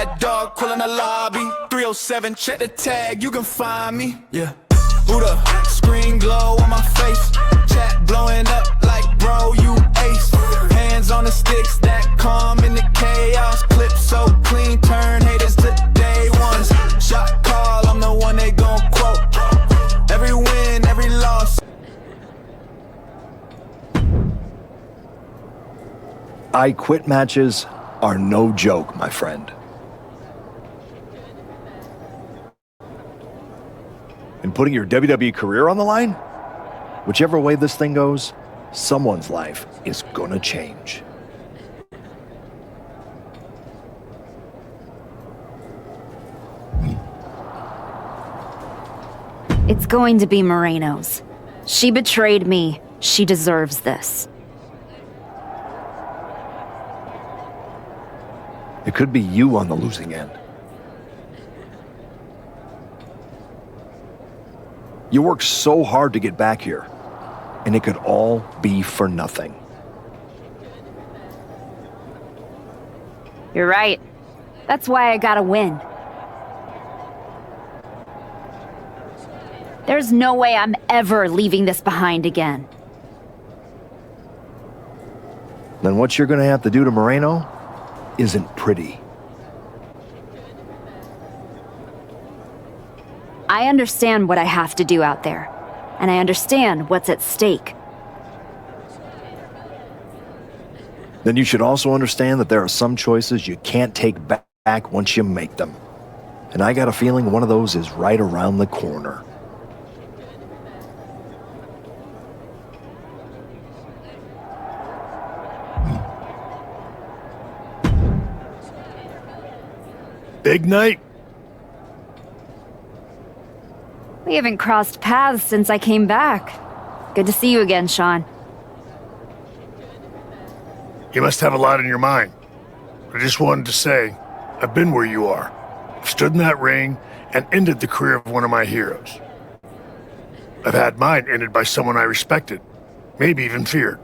Mad dog, quill in the lobby. 307, check the tag, you can find me. Yeah. Boot up, screen glow on my face. Chat blowing up like bro, you ace. Hands on the sticks that calm in the chaos. Clip so clean, turn haters to day ones. Shot call, I'm the one they gon' quote. Every win, every loss. I quit matches are no joke, my friend. And putting your WWE career on the line? Whichever way this thing goes, someone's life is gonna change. It's going to be Moreno's. She betrayed me. She deserves this. It could be you on the losing end. You worked so hard to get back here, and it could all be for nothing. You're right. That's why I gotta win. There's no way I'm ever leaving this behind again. Then what you're gonna have to do to Moreno isn't pretty. I understand what I have to do out there, and I understand what's at stake. Then you should also understand that there are some choices you can't take back once you make them. And I got a feeling one of those is right around the corner. Big night? We haven't crossed paths since I came back. Good to see you again, Sean. You must have a lot in your mind. I just wanted to say, I've been where you are. I've stood in that ring and ended the career of one of my heroes. I've had mine ended by someone I respected, maybe even feared.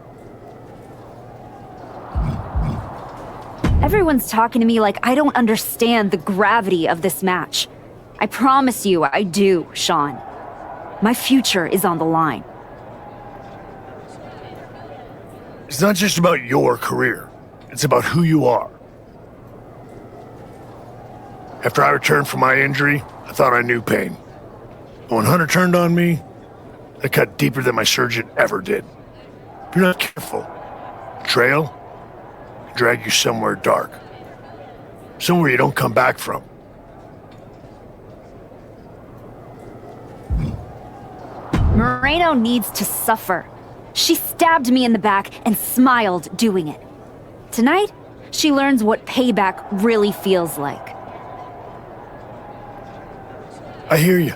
Everyone's talking to me like I don't understand the gravity of this match. I promise you I do, Sean. My future is on the line. It's not just about your career. It's about who you are. After I returned from my injury, I thought I knew pain. But when Hunter turned on me, it cut deeper than my surgeon ever did. If you're not careful, betrayal can drag you somewhere dark. Somewhere you don't come back from. Moreno needs to suffer. She stabbed me in the back and smiled doing it. Tonight, she learns what payback really feels like. I hear you.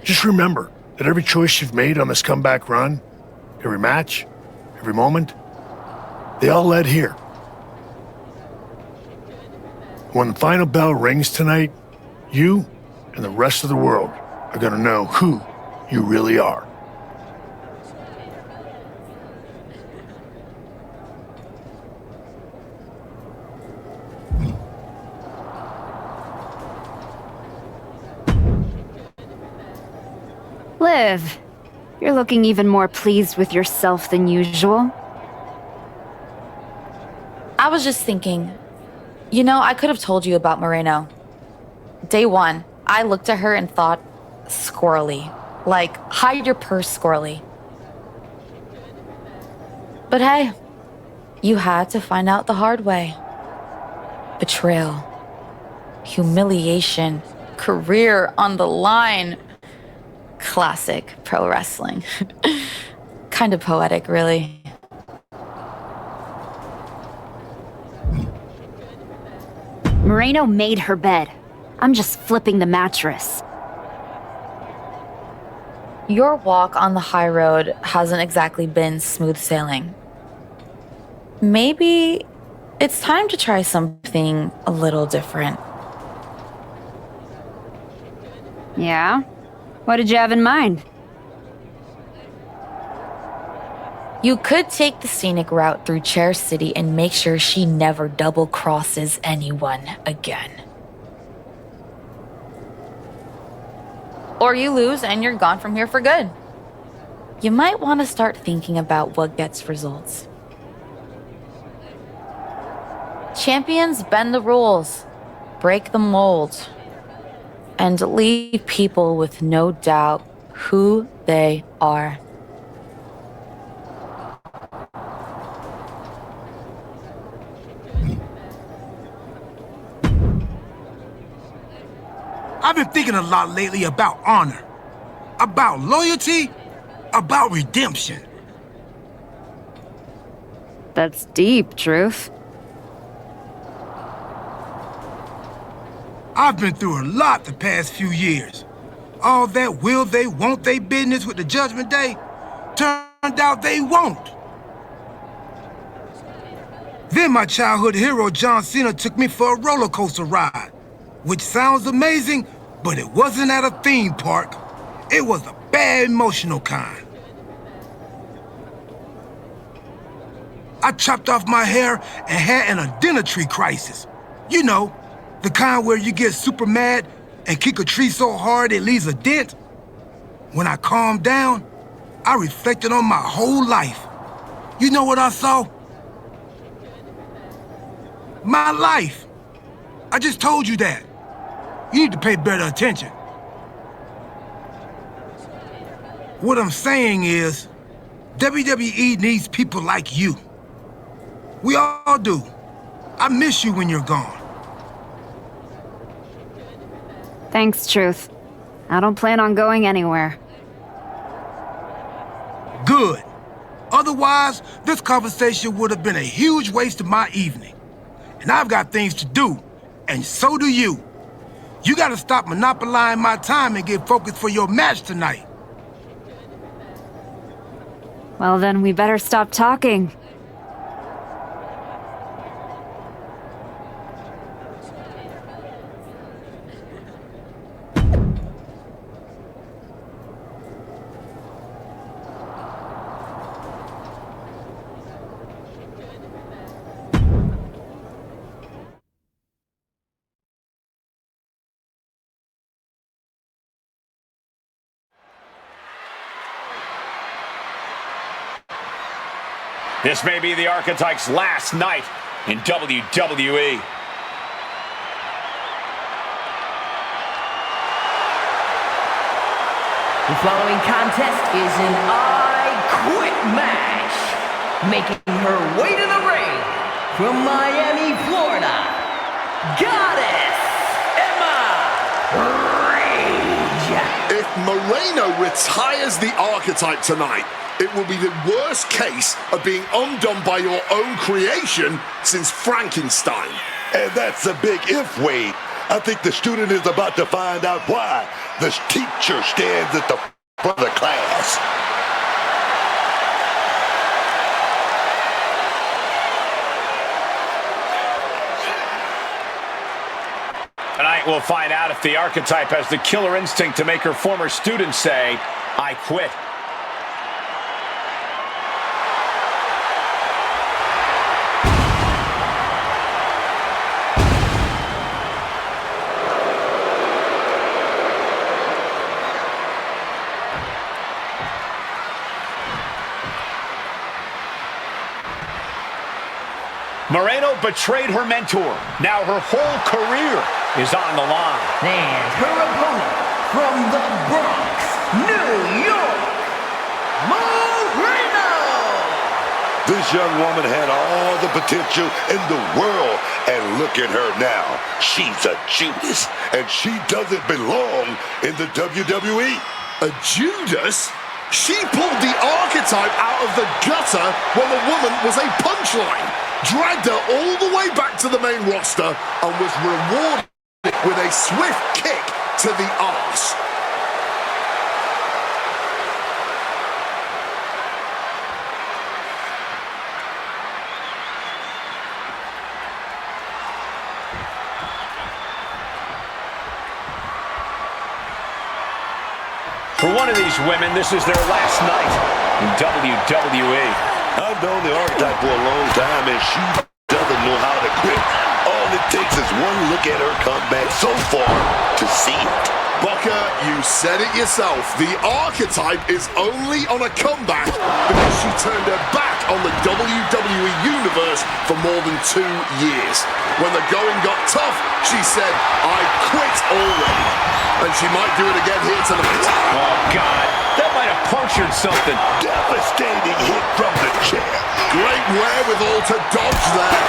Just remember that every choice you've made on this comeback run, every match, every moment, they all led here. When the final bell rings tonight, you and the rest of the world are gonna know who you really are. Liv, you're looking even more pleased with yourself than usual. I was just thinking, I could have told you about Moreno. Day one, I looked at her and thought, squirrely. Like, hide your purse, squirrely. But hey, you had to find out the hard way. Betrayal, humiliation, career on the line. Classic pro wrestling. Kind of poetic, really. Moreno made her bed. I'm just flipping the mattress. Your walk on the high road hasn't exactly been smooth sailing. Maybe it's time to try something a little different. Yeah? What did you have in mind? You could take the scenic route through Chair City and make sure she never double-crosses anyone again. Or you lose and you're gone from here for good. You might want to start thinking about what gets results. Champions bend the rules, break the mold, and leave people with no doubt who they are. I've been thinking a lot lately about honor, about loyalty, about redemption. That's deep, Truth. I've been through a lot the past few years. All that will they, won't they business with the Judgment Day turned out they won't. Then my childhood hero John Cena took me for a roller coaster ride, which sounds amazing, but it wasn't at a theme park. It was a bad emotional kind. I chopped off my hair and had an identity crisis. You know, the kind where you get super mad and kick a tree so hard it leaves a dent. When I calmed down, I reflected on my whole life. You know what I saw? My life. I just told you that. You need to pay better attention. What I'm saying is, WWE needs people like you. We all do. I miss you when you're gone. Thanks, Truth. I don't plan on going anywhere. Good. Otherwise, this conversation would have been a huge waste of my evening. And I've got things to do, and so do you. You gotta stop monopolizing my time and get focused for your match tonight. Well, then we better stop talking. This may be the Archetype's last night in WWE. The following contest is an I Quit match. Making her way to the ring from Miami, Florida, Goddess Emma Rage. If Moreno retires the Archetype tonight, it will be the worst case of being undone by your own creation since Frankenstein. And that's a big if, Wade. I think the student is about to find out why this teacher stands at the front of the class. Tonight we'll find out if the Archetype has the killer instinct to make her former students say, I quit. Moreno betrayed her mentor. Now her whole career is on the line. And her opponent from the Bronx, New York, Moreno. This young woman had all the potential in the world, and look at her now. She's a Judas, and she doesn't belong in the WWE. A Judas? She pulled the Archetype out of the gutter when the woman was a punchline, dragged her all the way back to the main roster, and was rewarded with a swift kick to the arse. For one of these women, this is their last night in WWE. I've known the archetype for a long time, and she doesn't know how to quit. All it takes is one look at her comeback so far to see it. Booker, you said it yourself. The archetype is only on a comeback because she turned her back on the WWE Universe for more than 2 years. When the going got tough, she said, I quit already. And she might do it again here tonight. Oh, God. That might have punctured something. Devastating hit from the chair. Great wherewithal to dodge there.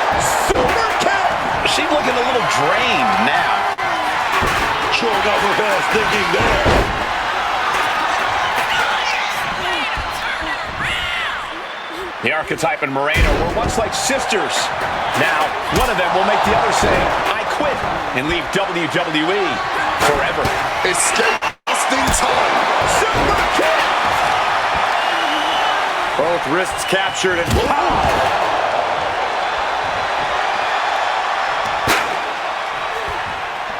Super kick. She's looking a little drained now. Showing off her fast thinking there. The Archetype and Moreno were once like sisters. Now, one of them will make the other say, I quit, and leave WWE forever. Escape just in time. Super kick. Both wrists captured and pow!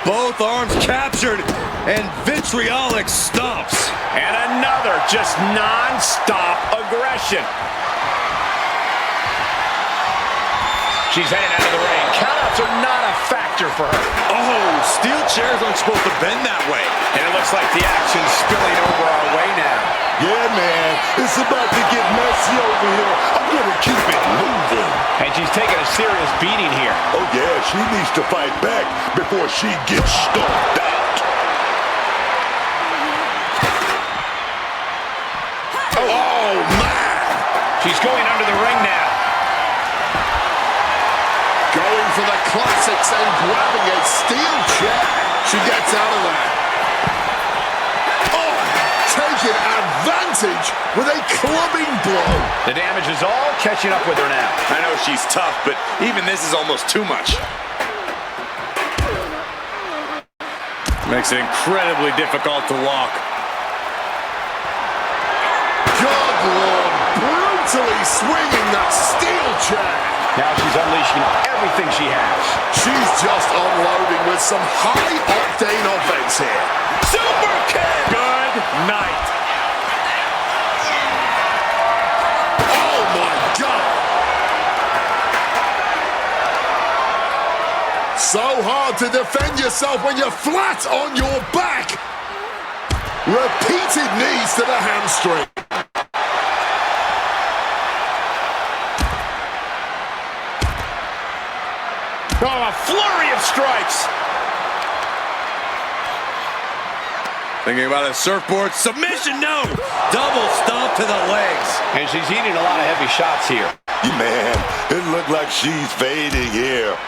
Both arms captured, and vitriolic stomps. And another just non-stop aggression. She's heading out of the ring. Countouts are not a factor for her. Oh, steel chairs aren't supposed to bend that way. And it looks like the action's spilling over our way now. Yeah, man, it's about to get messy over here. I'm gonna keep it moving. And she's taking a serious beating here. Oh, yeah, she needs to fight back before she gets stomped out. Oh, man. She's going under the ring now. Going for the classics and grabbing a steel chair. She gets out of there. Oh, taking advantage with a clubbing blow. The damage is all catching up with her now. I know she's tough, but even this is almost too much. Makes it incredibly difficult to walk. Good Lord, brutally swinging that steel chair. Now she's unleashing everything she has. She's just unloading with some high-octane offense here. Super kick! Good night. Oh, my God. So hard to defend yourself when you're flat on your back. Repeated knees to the hamstring. Oh, a flurry of strikes. Thinking about a surfboard submission, no! Double stomp to the legs. And she's eating a lot of heavy shots here. Man, it looked like she's fading here.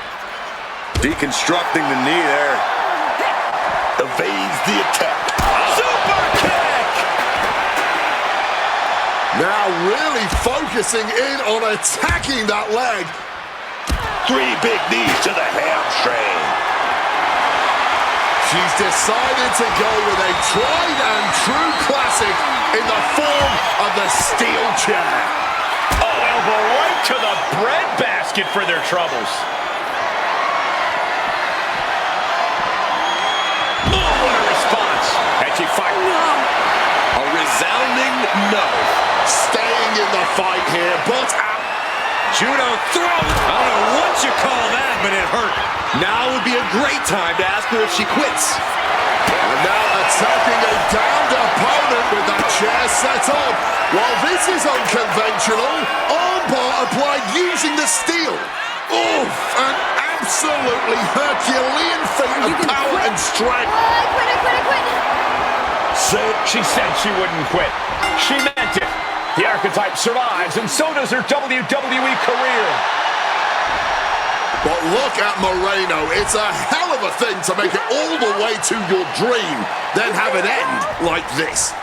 Deconstructing the knee there. Evades the attack. Super kick! Now really focusing in on attacking that leg. 3 big knees to the hamstring. She's decided to go with a tried and true classic in the form of the steel chair. Oh, elbow right to the breadbasket for their troubles. Oh, what a response. And she fired. A resounding no. Staying in the fight here, but out. Judo throw. I don't know what you call that, but it hurt. Now would be a great time to ask her if she quits. And now attacking a downed opponent with that chair set up. While this is unconventional, armbar applied using the steel. Oof, an absolutely Herculean feat of power and strength. I quit. She said she wouldn't quit. She meant it. The Archetype survives, and so does her WWE career. But look at Moreno. It's a hell of a thing to make it all the way to your dream, then have it end like this.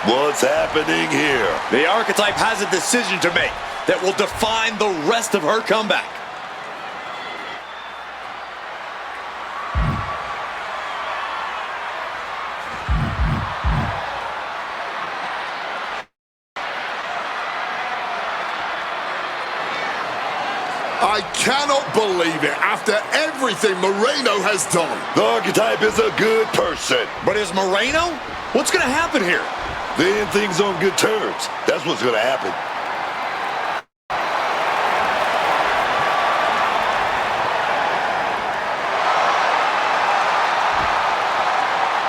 What's happening here? The Archetype has a decision to make that will define the rest of her comeback. I cannot believe it after everything Moreno has done. The Archetype is a good person. But is Moreno? What's going to happen here? They end things on good terms. That's what's going to happen.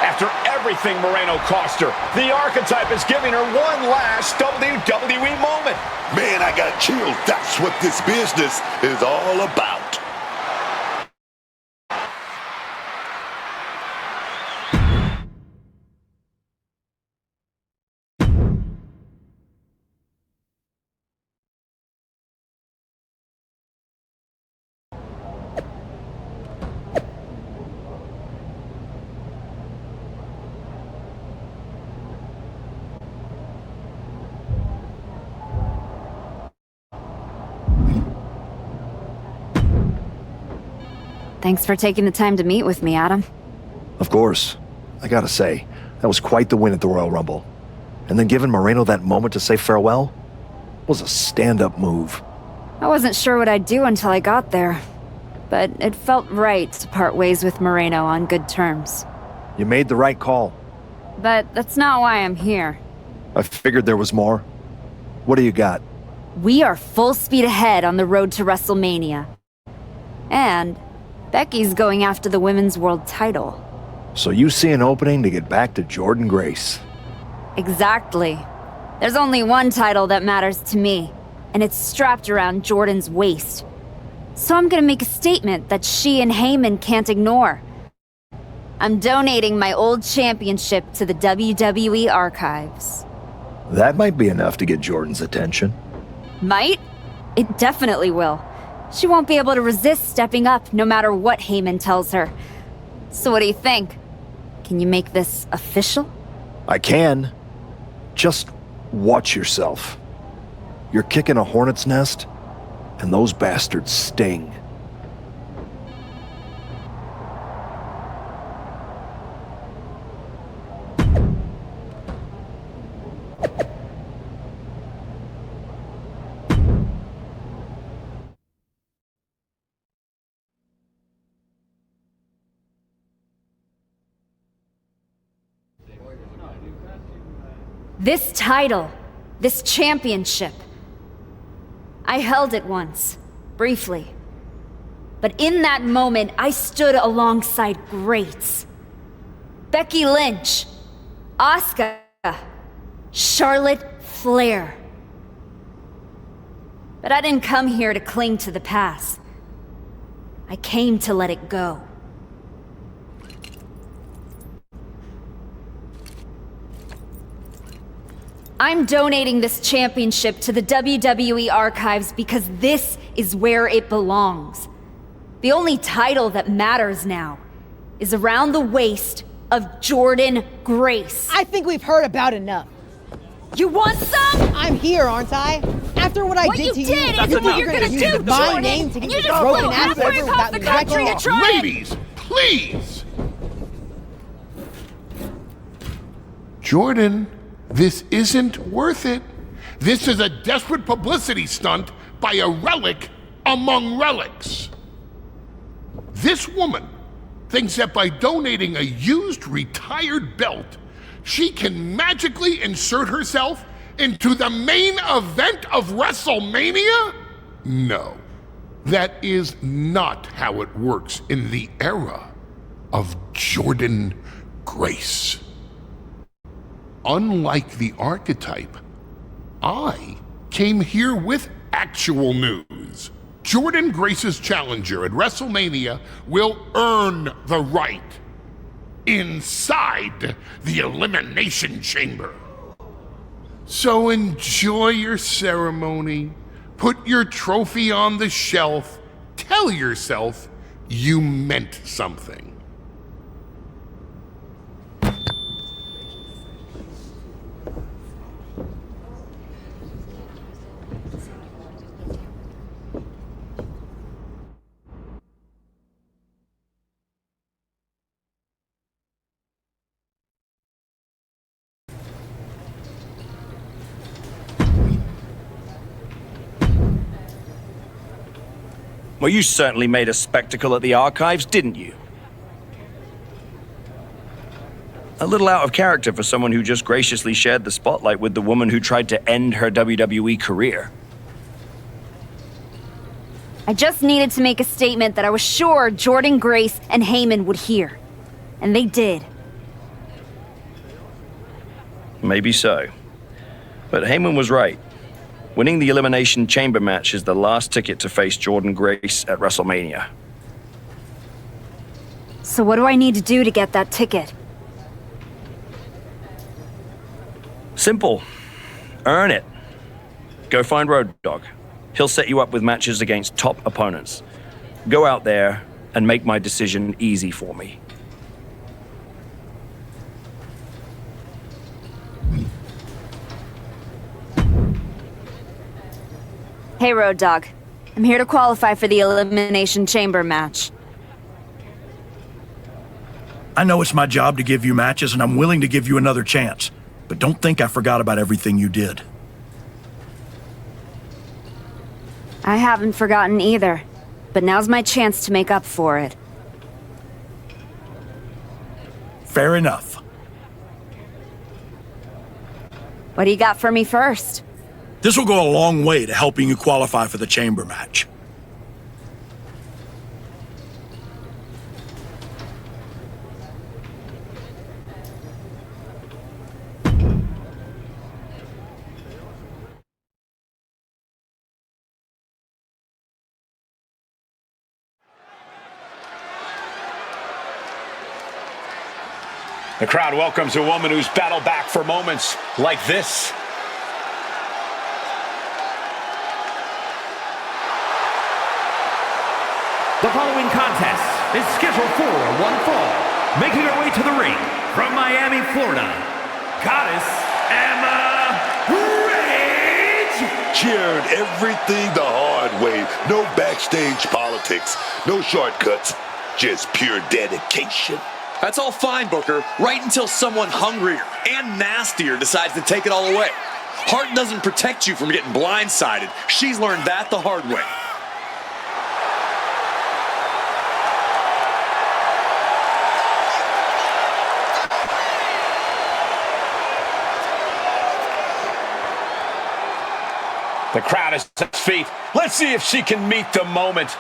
After everything Moreno cost her, the Archetype is giving her one last WWE moment. Man, I got chills. That's what this business is all about. Thanks for taking the time to meet with me, Adam. Of course. I gotta say, that was quite the win at the Royal Rumble. And then giving Moreno that moment to say farewell was a stand-up move. I wasn't sure what I'd do until I got there. But it felt right to part ways with Moreno on good terms. You made the right call. But that's not why I'm here. I figured there was more. What do you got? We are full speed ahead on the road to WrestleMania. And Becky's going after the Women's World title. So you see an opening to get back to Jordynne Grace. Exactly. There's only one title that matters to me, and it's strapped around Jordynne's waist. So I'm gonna make a statement that she and Heyman can't ignore. I'm donating my old championship to the WWE archives. That might be enough to get Jordynne's attention. Might? It definitely will. She won't be able to resist stepping up no matter what Heyman tells her. So what do you think? Can you make this official? I can. Just watch yourself. You're kicking a hornet's nest, and those bastards sting. This title, this championship. I held it once, briefly. But in that moment, I stood alongside greats. Becky Lynch, Asuka, Charlotte Flair. But I didn't come here to cling to the past. I came to let it go. I'm donating this championship to the WWE archives because this is where it belongs. The only title that matters now is around the waist of Jordynne Grace. I think we've heard about enough. You want some? I'm here, aren't I? After what I did to you, is what you're gonna do, my Jordynne. name to And get you your just broken blew ass halfway over across without the me country wrecking to try and- Ladies, please! Jordynne, this isn't worth it. This is a desperate publicity stunt by a relic among relics. This woman thinks that by donating a used retired belt, she can magically insert herself into the main event of WrestleMania? No, that is not how it works in the era of Jordynne Grace. Unlike the Archetype, I came here with actual news. Jordynne Grace's challenger at WrestleMania will earn the right inside the Elimination Chamber. So enjoy your ceremony, put your trophy on the shelf, tell yourself you meant something. Well, you certainly made a spectacle at the archives, didn't you? A little out of character for someone who just graciously shared the spotlight with the woman who tried to end her WWE career. I just needed to make a statement that I was sure Jordan Grace and Heyman would hear. And they did. Maybe so. But Heyman was right. Winning the Elimination Chamber match is the last ticket to face Jordan Grace at WrestleMania. So what do I need to do to get that ticket? Simple. Earn it. Go find Road Dogg. He'll set you up with matches against top opponents. Go out there and make my decision easy for me. Hey, Road Dogg. I'm here to qualify for the Elimination Chamber match. I know it's my job to give you matches, and I'm willing to give you another chance. But don't think I forgot about everything you did. I haven't forgotten either, but now's my chance to make up for it. Fair enough. What do you got for me first? This will go a long way to helping you qualify for the chamber match. The crowd welcomes a woman who's battled back for moments like this. The following contest is scheduled for one fall. Making her way to the ring from Miami, Florida, Goddess Emma Rage! Cheered everything the hard way. No backstage politics, no shortcuts, just pure dedication. That's all fine, Booker, right until someone hungrier and nastier decides to take it all away. Heart doesn't protect you from getting blindsided. She's learned that the hard way. The crowd is at its feet. Let's see if she can meet the moment.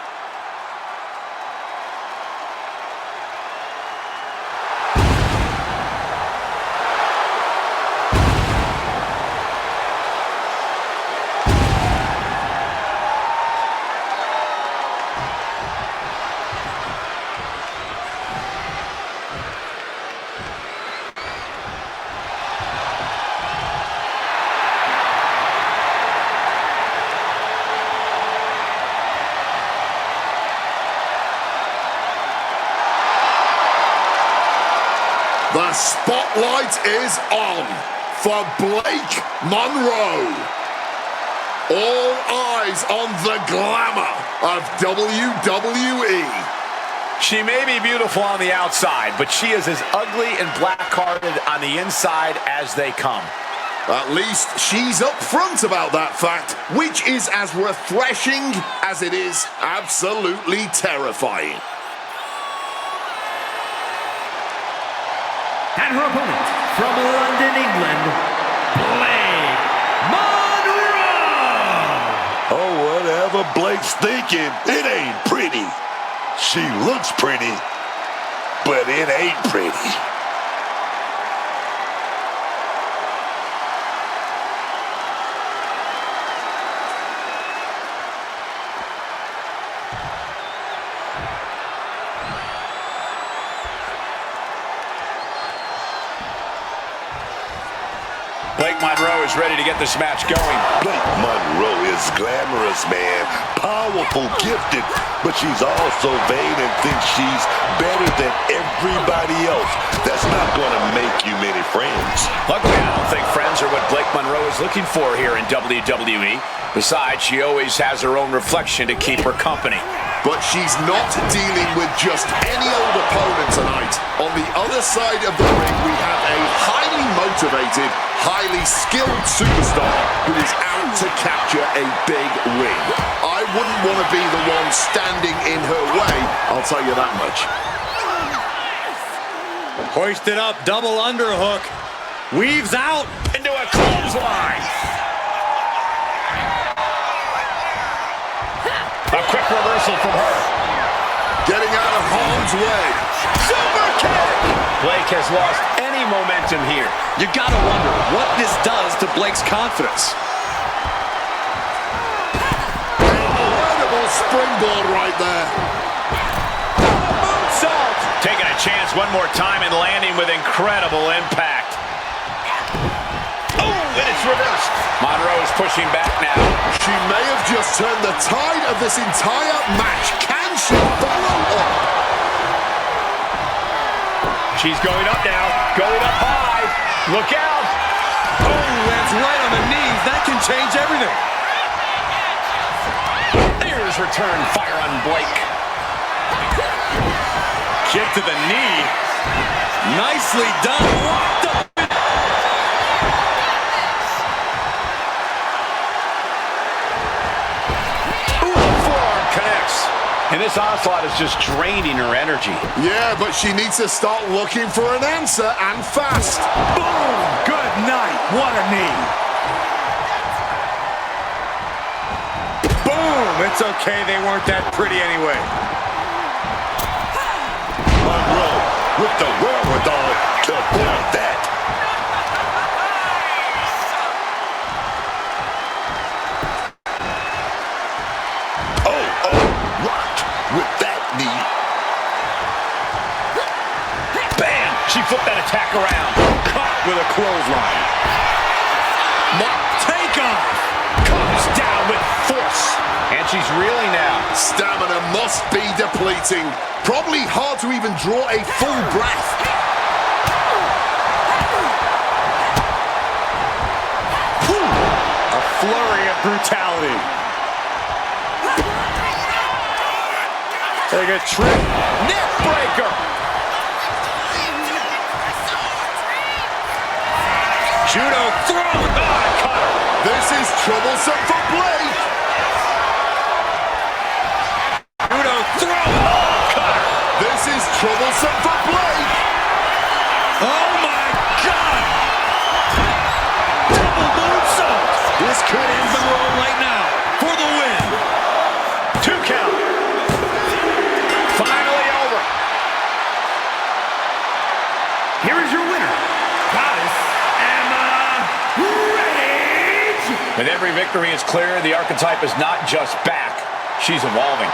The spotlight is on for Blake Monroe. All eyes on the glamour of WWE. She may be beautiful on the outside, but she is as ugly and black-hearted on the inside as they come. At least she's upfront about that fact, which is as refreshing as it is absolutely terrifying. And her opponent from London, England, Blake Monroe! Oh, whatever Blake's thinking, it ain't pretty. She looks pretty, but it ain't pretty. Blake Monroe is ready to get this match going. Blake Monroe is glamorous, man. Powerful, gifted, but she's also vain and thinks she's better than everybody else. That's not going to make you many friends. Luckily, I don't think friends are what Blake Monroe is looking for here in WWE. Besides, she always has her own reflection to keep her company. But she's not dealing with just any old opponent tonight. On the other side of the ring, we have a highly motivated, highly skilled superstar who is out to capture a big win. I wouldn't want to be the one standing in her way, I'll tell you that much. Hoisted up, double underhook. Weaves out into a clothesline. A quick reversal from her. Getting out of harm's way. Super kick! Blake has lost any momentum here. You gotta wonder what this does to Blake's confidence. Incredible springboard right there. Moonsault! Taking a chance one more time and landing with incredible impact. Oh, and it's reversed. Monroe's pushing back now. She may have just turned the tide of this entire match. Can she follow up? She's going up now. Going up high. Look out. Oh, lands right on the knees. That can change everything. There's return fire on Blake. Kick to the knee. Nicely done. Locked up. And this onslaught is just draining her energy. Yeah, but she needs to start looking for an answer, and fast. Boom! Good night. What a knee. Boom! It's okay. They weren't that pretty anyway. Monroe with the wherewithal to block that. With that knee. Bam! She flipped that attack around. Caught with a clothesline. Takeoff! Comes down with force. And she's reeling now. Stamina must be depleting. Probably hard to even draw a full breath. A flurry of brutality. Take a trip. Neck breaker. Judo throw. This is troublesome for Blake. Judo throw. This is troublesome for Blake. Oh my God. Double moonsault. This could end the road right now for the win. 2 count. Finally over. Here is your winner, Goddess Rage. With every victory is clear, the archetype is not just back. She's evolving.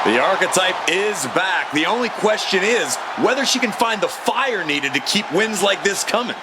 The archetype is back. The only question is whether she can find the fire needed to keep wins like this coming.